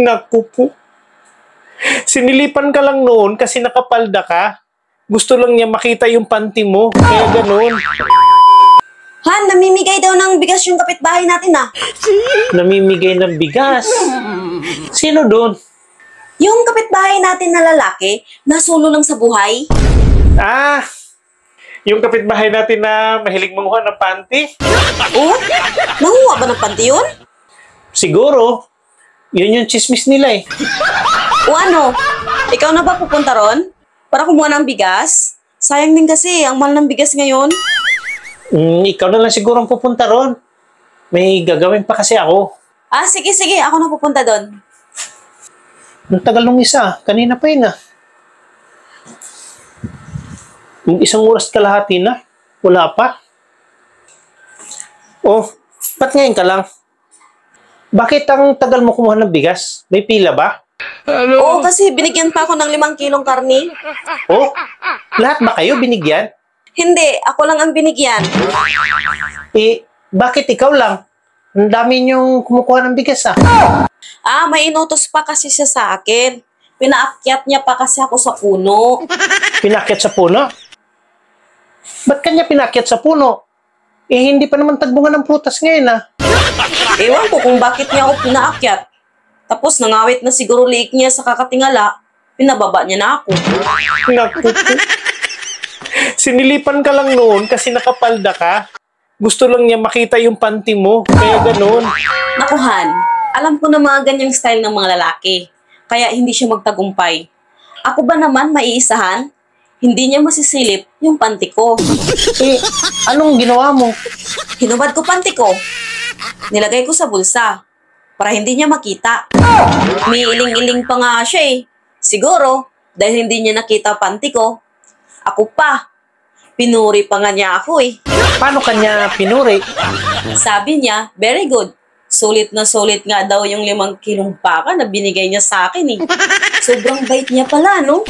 Naku po. Sinilipan ka lang noon kasi nakapalda ka. Gusto lang niya makita yung panty mo. Kaya ganun. Han, namimigay daw ng bigas yung kapitbahay natin ah. Namimigay ng bigas. Sino doon? Yung kapitbahay natin na lalaki, nasulo lang sa buhay. Ah, yung kapitbahay natin na mahilig manguha ng panty? Oh, nanguha ba ng panty yun? Siguro. Yun yung chismis nila eh. O ano, ikaw na ba pupunta ron? Para kumuha ng bigas? Sayang din kasi, ang mahal ng bigas ngayon. Ikaw na lang siguro ang pupunta ron. May gagawin pa kasi ako. Ah, sige, ako na pupunta doon. Ang tagal nung isa. Kanina pa yun ah. Isang oras kalahati na. Wala pa. Oh, ba't ngayon ka lang? Bakit ang tagal mo kumuha ng bigas? May pila ba? Oo, kasi binigyan pa ako ng 5 kilong karne. Oh, lahat ba kayo binigyan? Hindi, ako lang ang binigyan. Eh, bakit ikaw lang? Ang dami niyong kumukuha ng bigas ah. Ah, may inutos pa kasi siya sa akin. Pinaakyat niya pa kasi ako sa puno. Pinakyat sa puno? Ba't kanya pinakyat sa puno? Eh, hindi pa naman tagbunga ng prutas ngayon ah. Ewan ko kung bakit niya ako pinaakyat. Tapos nangawit na siguro liik niya sa kakatingala, pinababa niya na ako. Naku po. Sinilipan ka lang noon kasi nakapalda ka. Gusto lang niya makita yung panty mo. Kaya ganun. Naku Han, alam ko na mga ganyang style ng mga lalaki. Kaya hindi siya magtagumpay. Ako ba naman maiisahan? Hindi niya masisilip yung panty ko. Eh, anong ginawa mo? Hinubad ko panty ko. Nilagay ko sa bulsa para hindi niya makita. May iling-iling pa nga siya eh. Siguro, dahil hindi niya nakita panty ko, ako pa. Pinuri pa nga niya ako eh. Paano kanya pinuri? Sabi niya, very good. Sulit na sulit nga daw yung 5 kilong baka na binigay niya sa akin eh. Sobrang bait niya pala, no?